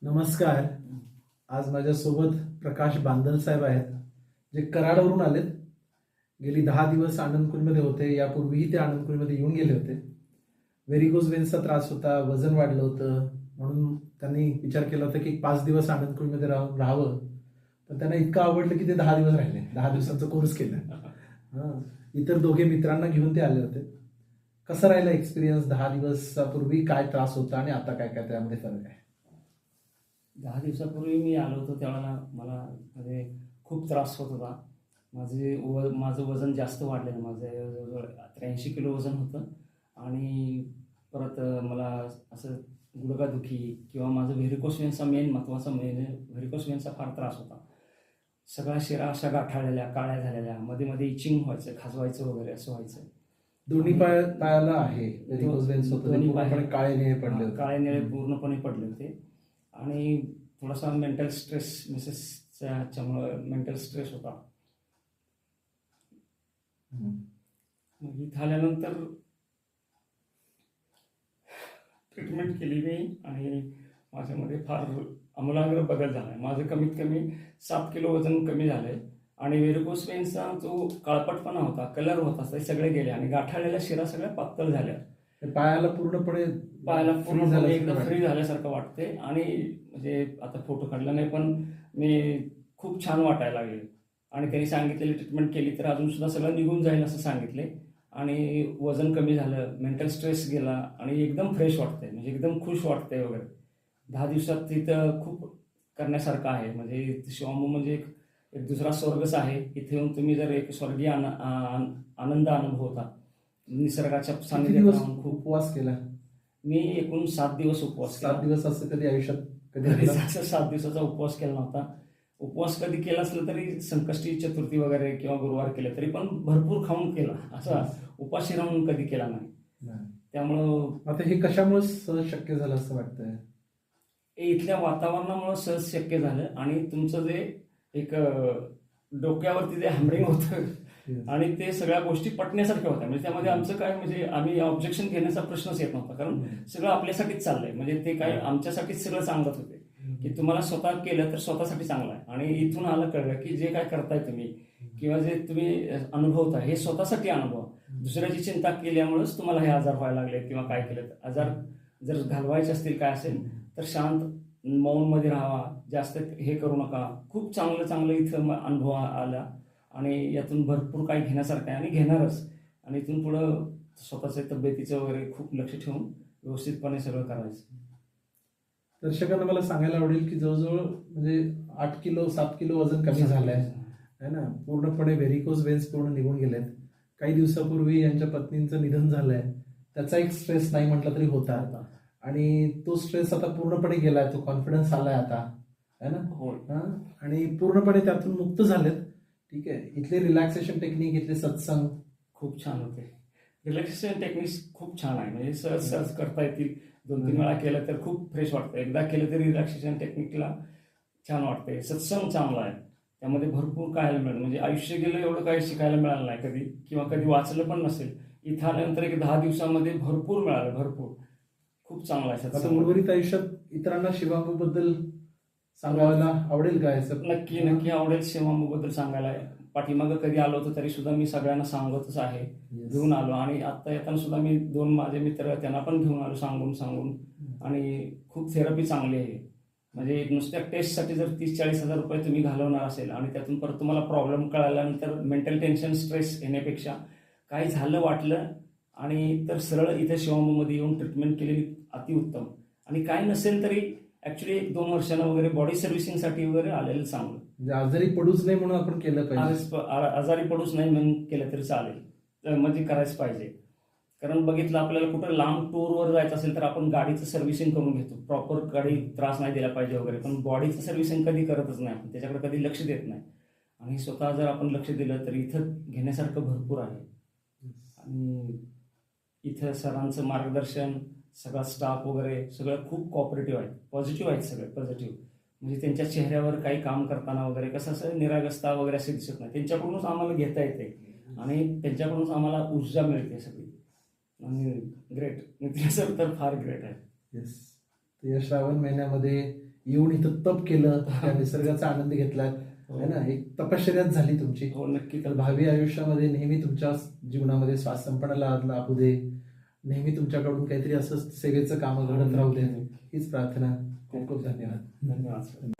नमस्कार. आज माझ्यासोबत प्रकाश बांदल साहेब आहेत, जे कराडवरून आलेत. गेली 10 दिवस आनंदकुंजमध्ये होते. यापूर्वीही ते आनंदकुंजमध्ये येऊन गेले होते. व्हेरिकोज वेन्सचा त्रास होता, वजन वाढलं होतं, म्हणून त्यांनी विचार केला होता की 5 दिवस आनंदकुंजमध्ये राहावं. पण त्यांना इतकं आवडलं की ते 10 दिवस राहिले. 10 दिवसांचा कोर्स केला. इतर दोघे मित्रांना घेऊन ते आले होते. कसा राहिला एक्सपिरियन्स? 10 दिवसापूर्वी काय त्रास होता आणि आता काय काय त्यामध्ये फरक आहे? 10 दिवसापूर्वी मी आलो होतो त्यावेळेला मला म्हणजे खूप त्रास होत होता. माझं वजन जास्त वाढलेलं. माझं जवळजवळ 83 किलो वजन होतं आणि परत मला असं गुडघादुखी किंवा माझं व्हेरिकोस वेन्सचा महत्त्वाचा व्हेरिकोस वेन्सचा फार त्रास होता. सगळ्या शिरा अशा गाठाळलेल्या, काळ्या झालेल्या, मध्ये मध्ये इचिंग व्हायचं, खाजवायचं वगैरे असं व्हायचं. दोन्ही पायाला आहे व्हेरिकोज वेन्स होतं, दोन्ही पूर्णपणे काळे निळे पडले होते. काळे निळे पूर्णपणे पडले होते आणि थोडासा मेंटल स्ट्रेस, मिसेसच्यामुळं मेंटल स्ट्रेस होता. मग इथं आल्यानंतर ट्रीटमेंट केली मी आणि माझ्यामध्ये फार आमूलाग्र बदल झाला आहे. माझं कमीत कमी 7 किलो वजन कमी झालं आहे आणि व्हेरिकोस वेन्सचा जो काळपटपणा होता, कलर होता, ते सगळे गेले आणि गाठाळलेल्या शिरा सगळ्या पातळ झाल्या. पायाला पूर्णपणे एकदम फ्री झाल्यासारखं वाटते आणि म्हणजे आता फोटो काढला नाही पण मी खूप छान वाटायला लागले. आणि त्यांनी सांगितलेली ट्रीटमेंट केली तर अजून सुद्धा सगळं निघून जाईल असं सांगितले आणि वजन कमी झालं, मेंटल स्ट्रेस गेला आणि एकदम फ्रेश वाटतंय, म्हणजे एकदम खुश वाटतंय वगैरे. 10 दिवसात तिथं खूप करण्यासारखं आहे. म्हणजे शिवांबू म्हणजे एक दुसरा स्वर्गच आहे. इथे येऊन तुम्ही जर एक स्वर्गीय आनंद अनुभवता. निसर्गाच्या सानिध्यात राहून खूप उपवास केला मी एकूण 7 दिवस उपवास केला. 7 दिवस असं कधी आयुष्यात कधी 7 दिवसाचा उपवास केला नव्हता. उपवास कधी केला असलं तरी संकष्टी चतुर्थी वगैरे किंवा गुरुवार केले तरी पण भरपूर खाऊन केला. असा उपाशी राहून कधी केला नाही. त्यामुळं आता हे कशामुळे सहज शक्य झालं असं वाटतंय? इथल्या वातावरणामुळे सहज शक्य झालं आणि तुमचं जे एक डोक्यावरती जे हॅमरिंग होतं आणि ते सगळ्या गोष्टी पटण्यासारख्या होत्या. म्हणजे त्यामध्ये आमचं काय म्हणजे आम्ही ऑब्जेक्शन घेण्याचा प्रश्नच येत नव्हता, कारण सगळं आपल्यासाठीच चाललंय. म्हणजे ते काय आमच्यासाठीच सगळं सांगत होते की तुम्हाला स्वतः केलं तर स्वतःसाठी चांगलं आहे. आणि इथून आलं कळलं की जे काय करताय तुम्ही किंवा जे तुम्ही अनुभवताय हे स्वतःसाठी अनुभव. दुसऱ्याची चिंता केल्यामुळेच तुम्हाला हे आजार व्हायला लागले किंवा काय केलं. आजार जर घालवायचे असतील काय असेल तर शांत मौनमध्ये राहावा, जास्त हे करू नका. खूप चांगलं इथं अनुभव आला आणि यातून भरपूर काही घेण्यासारखं आहे आणि घेणारच. आणि इथून पुढं स्वतःच्या तब्येतीचं वगैरे खूप लक्ष ठेवून व्यवस्थितपणे सगळं करायचं. दर्शकांना मला सांगायला आवडेल की जवळजवळ म्हणजे 8 किलो 7 किलो वजन कमी झालंय है ना. पूर्णपणे व्हेरिकोज वेन्स पूर्ण निघून गेलेत. काही दिवसापूर्वी यांच्या पत्नींचं निधन झालंय. त्याचा एक स्ट्रेस नाही म्हटलं तरी होता आणि तो स्ट्रेस आता पूर्णपणे गेलाय. तो कॉन्फिडन्स आलाय आता है ना. आणि पूर्णपणे त्यातून मुक्त झालेत. ठीक आहे. इथले रिलॅक्सेशन टेक्निक, इथले सत्संग खूप छान होते. रिलॅक्सेशन टेक्निक्स खूप छान आहे. म्हणजे सहज करता येतील. 2-3 वेळा केलं तर खूप फ्रेश वाटतं. एकदा केलं तरी रिलॅक्सेशन टेक्निकला छान वाटते. सत्संग चांगला आहे. त्यामध्ये भरपूर कळायला मिळालं. म्हणजे आयुष्य गेलं एवढं काही शिकायला मिळालं नाही कधी किंवा कधी वाचलं पण नसेल. इथं आल्यानंतर एक 10 दिवसामध्ये भरपूर मिळालं. भरपूर खूप चांगला आहे आता सत्संग. उर्वरित आयुष्यात इतरांना शिवांबूबद्दल सांगायला आवडेल का? नक्की आवडेल शिवांबूबद्दल सांगायला. पाठीमागं कधी आलो होतो तरी सुद्धा मी सगळ्यांना सांगतच आहे. घेऊन आलो आणि आता येताना सुद्धा मी 2 माझे मित्र त्यांना पण घेऊन आलो सांगून. आणि खूप थेरपी चांगली आहे. म्हणजे नुसत्या टेस्टसाठी जर 30-40 हजार रुपये तुम्ही घालवणार असेल आणि त्यातून परत तुम्हाला प्रॉब्लेम कळाल्यानंतर मेंटल टेन्शन, स्ट्रेस येण्यापेक्षा काही झालं वाटलं आणि तर सरळ इथे शिवांबूमध्ये येऊन ट्रीटमेंट केलेली अतिउत्तम. आणि काय नसेल तरी ऍक्च्युली 1-2 वर्षांना वगैरे बॉडी सर्व्हिसिंगसाठी वगैरे आलेलं चांगलं. म्हणजे आजारी पडूच नाही म्हणून आपण केलं पाहिजे. आजारी पडूच नाही म्हणून केलं तरी चालेल. म्हणजे करायच पाहिजे. कारण बघितलं आपल्याला कुठं लांब टूरवर जायचं असेल तर आपण गाडीचं सर्व्हिसिंग करून घेतो. प्रॉपर गाडी त्रास नाही दिला पाहिजे वगैरे. पण बॉडीचं सर्व्हिसिंग कधी करतच नाही आपण. त्याच्याकडे कधी लक्ष देत नाही. आणि स्वतः जर आपण लक्ष दिलं तर इथं घेण्यासारखं भरपूर आहे. आणि इथं सरांचं मार्गदर्शन, सगळा स्टाफ वगैरे सगळं खूप कॉपरेटिव्ह आहे. पॉझिटिव्ह आहेत सगळे. पॉझिटिव्ह म्हणजे त्यांच्या चेहऱ्यावर काही काम करताना वगैरे कसं असं निरागसता वगैरे असे दिसत नाही. त्यांच्याकडूनच आम्हाला घेता येते आणि त्यांच्याकडूनच आम्हाला ऊर्जा मिळते सगळी. आणि ग्रेट. नितीन सर तर फार ग्रेट आहे. या श्रावण महिन्यामध्ये येऊन इथं तप केलं, त्या निसर्गाचा आनंद घेतला है ना, एक तपश्चर्याच झाली तुमची. हो नक्की. तर भावी आयुष्यामध्ये नेहमी तुमच्या जीवनामध्ये श्वास संपण्याला लाभू दे, नेहमी तुमच्याकडून काहीतरी असं सेवेचं काम घडत राहू दे, हीच प्रार्थना. खूप खूप धन्यवाद. धन्यवाद सर.